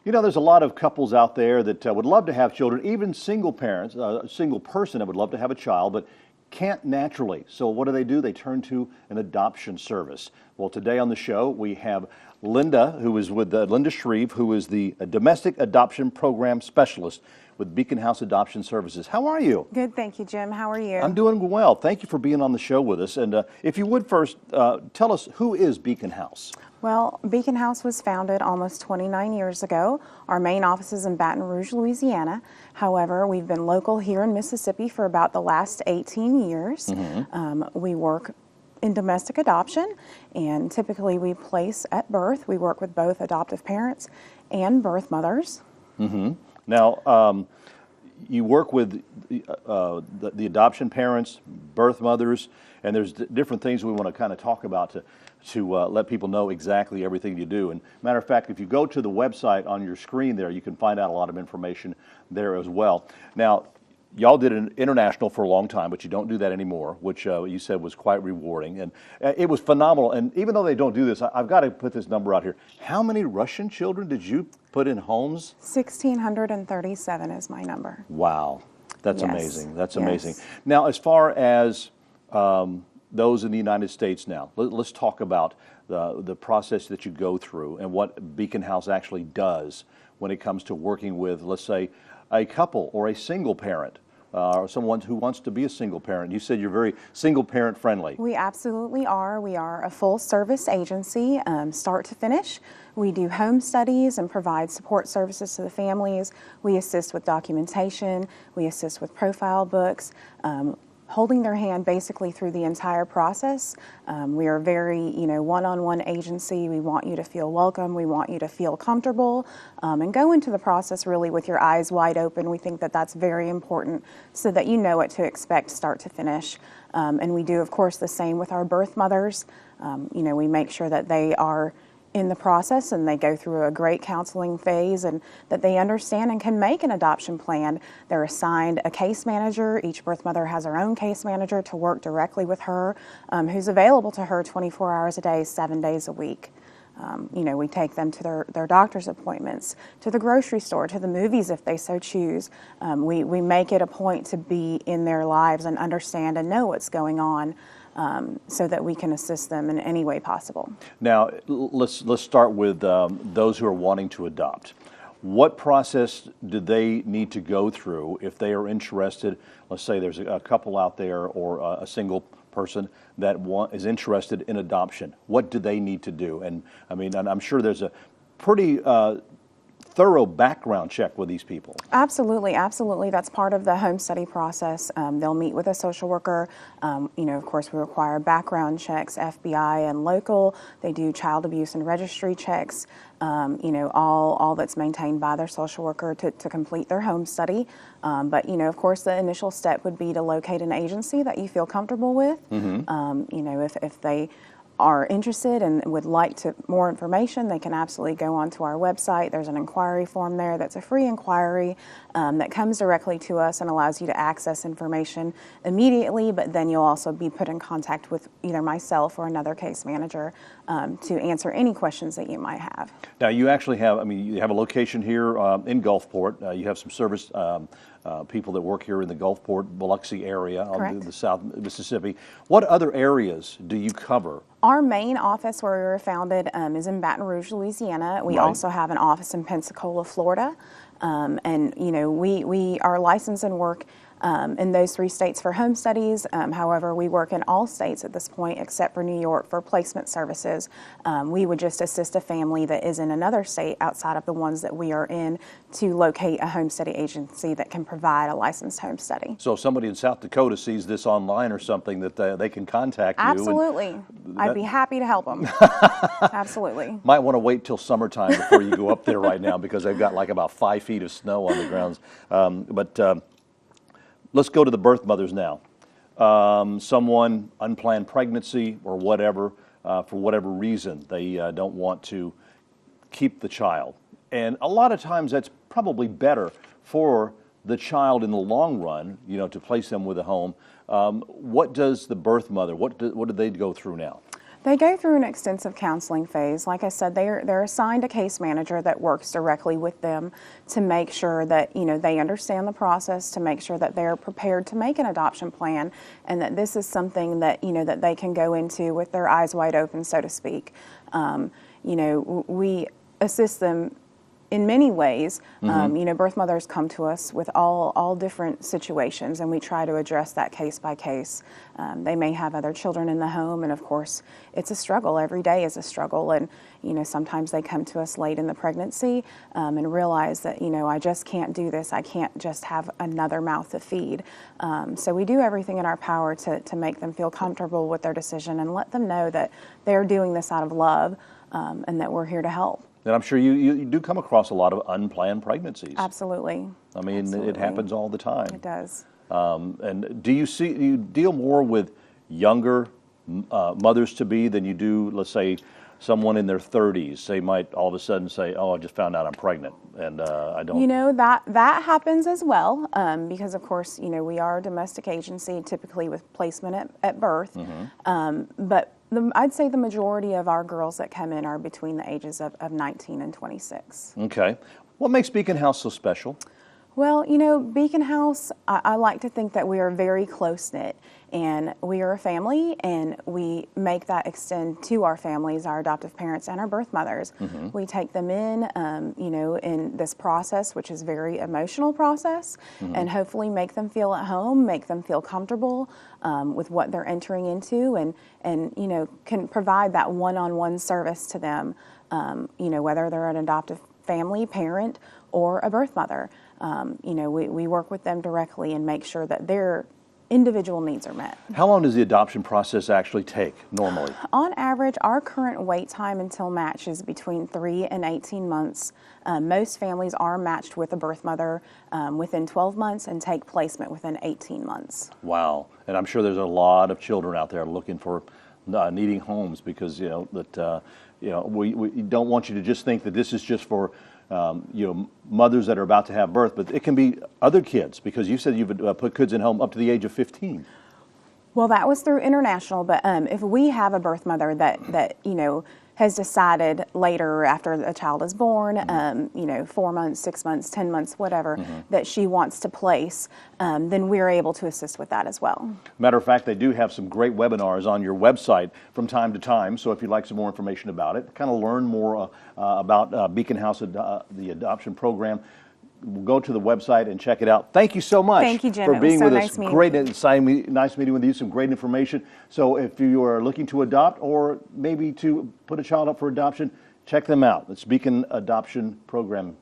You know, there's a lot of couples out there that would love to have children, even single parents, a single person that would love to have a child, but can't naturally. So what do? They turn to an adoption service. Well, today on the show, we have Linda, who is with Linda Shreve, who is the Domestic Adoption Program Specialist with Beacon House Adoption Services. How are you? Good, thank you, Jim. How are you? I'm doing well. Thank you for being on the show with us. And if you would first, tell us, who is Beacon House? Well, Beacon House was founded almost 29 years ago. Our main office is in Baton Rouge, Louisiana. However, we've been local here in Mississippi for about the last 18 years. We work in domestic adoption, and typically we place at birth. We work with both adoptive parents and birth mothers. Now, you work with the adoption parents, birth mothers, and there's different things we want to kind of talk about to let people know exactly everything you do. And matter of fact, if you go to the website on your screen there, you can find out a lot of information there as well. Now, y'all did an international for a long time, but you don't do that anymore, which you said was quite rewarding. And it was phenomenal. And even though they don't do this, I've got to put this number out here. How many Russian children did you put in homes? 1,637 is my number. Wow. That's Yes. amazing. That's Yes. amazing. Now, as far as those in the United States now, let's talk about the process that you go through and what Beacon House actually does when it comes to working with, let's say, a couple or a single parent, or someone who wants to be a single parent. You said you're very single parent friendly. We absolutely are. We are a full service agency, start to finish. We do home studies and provide support services to the families. We assist with documentation. We assist with profile books, holding their hand basically through the entire process. We are very, one-on-one agency. We want you to feel welcome. We want you to feel comfortable and go into the process really with your eyes wide open. We think that that's very important so that you know what to expect start to finish. And we do, of course, the same with our birth mothers. We make sure that they are in the process and they go through a great counseling phase and that they understand and can make an adoption plan. They're assigned a case manager. Each birth mother has her own case manager to work directly with her, who's available to her 24 hours a day, 7 days a week. We take them to their doctor's appointments, to the grocery store, to the movies if they so choose. We make it a point to be in their lives and understand and know what's going on. So that we can assist them in any way possible. Now, let's start with those who are wanting to adopt. What process do they need to go through if they are interested? Let's say there's a couple out there or a single person that is interested in adoption. What do they need to do? And I mean, I'm sure there's a pretty thorough background check with these people. Absolutely, absolutely. That's part of the home study process. They'll meet with a social worker. Of course, we require background checks, FBI and local. They do child abuse and registry checks. All that's maintained by their social worker to complete their home study. But of course, the initial step would be to locate an agency that you feel comfortable with. If they are interested and would like more information, they can absolutely go onto our website. There's an inquiry form there that's a free inquiry that comes directly to us and allows you to access information immediately, but then you'll also be put in contact with either myself or another case manager to answer any questions that you might have. Now, you actually have, you have a location here in Gulfport. You have some service people that work here in the Gulfport, Biloxi area on the South Mississippi. What other areas do you cover? Our main office where we were founded is in Baton Rouge, Louisiana. We also have an office in Pensacola, Florida. We are licensed and work in those 3 states for home studies. However, we work in all states at this point except for New York for placement services. We would just assist a family that is in another state outside of the ones that we are in to locate a home study agency that can provide a licensed home study. So if somebody in South Dakota sees this online or something, that they can contact you. Absolutely. I'd be happy to help them. Absolutely. Might want to wait till summertime before you go up there right now because they've got like about 5 feet of snow on the grounds. Let's go to the birth mothers now. Someone, unplanned pregnancy or whatever, for whatever reason, they don't want to keep the child. And a lot of times that's probably better for the child in the long run, to place them with a home. What does the birth mother, what do they go through now? They go through an extensive counseling phase. Like I said, they're assigned a case manager that works directly with them to make sure that, you know, they understand the process, to make sure that they're prepared to make an adoption plan, and that this is something that, you know, that they can go into with their eyes wide open, so to speak. You know, we assist them in many ways. You know, birth mothers come to us with all different situations, and we try to address that case by case. They may have other children in the home, and of course, it's a struggle. Every day is a struggle, and you know, sometimes they come to us late in the pregnancy and realize that, you know, I just can't do this. I can't just have another mouth to feed. So we do everything in our power to make them feel comfortable with their decision and let them know that they're doing this out of love and that we're here to help. And I'm sure you do come across a lot of unplanned pregnancies. Absolutely. I mean, Absolutely. it happens all the time. It does. And do you deal more with younger mothers-to-be than you do, let's say, someone in their 30s? They might all of a sudden say, oh, I just found out I'm pregnant, and I don't... You know, that happens as well, because of course, you know, we are a domestic agency, typically with placement at birth. But I'd say the majority of our girls that come in are between the ages of 19 and 26. Okay. What makes Beacon House so special? Well, you know, Beacon House, I like to think that we are very close-knit, and we are a family, and we make that extend to our families, our adoptive parents, and our birth mothers. We take them in, you know, in this process, which is a very emotional process, and hopefully make them feel at home, make them feel comfortable with what they're entering into, and you know, can provide that one-on-one service to them, you know, whether they're an adoptive family, parent, or a birth mother. You know, we work with them directly and make sure that their individual needs are met. How long does the adoption process actually take normally? On average, our current wait time until match is between 3 and 18 months. Most families are matched with a birth mother within 12 months and take placement within 18 months. Wow. And I'm sure there's a lot of children out there looking for needing homes, because, you know, that you know, we don't want you to just think that this is just for you know, mothers that are about to have birth, but it can be other kids, because you said you've put kids in home up to the age of 15. Well, that was through international, but if we have a birth mother that you know, has decided later after a child is born, you know, 4 months, 6 months, 10 months, whatever, that she wants to place, then we're able to assist with that as well. Matter of fact, they do have some great webinars on your website from time to time, so if you'd like some more information about it, kind of learn more about Beacon House, the adoption program, go to the website and check it out. Thank you so much. Thank you, Jim. For It was being so with nice us. meeting Great, you. nice meeting with you. Some great information. So if you are looking to adopt, or maybe to put a child up for adoption, check them out. It's Beacon Adoption Program.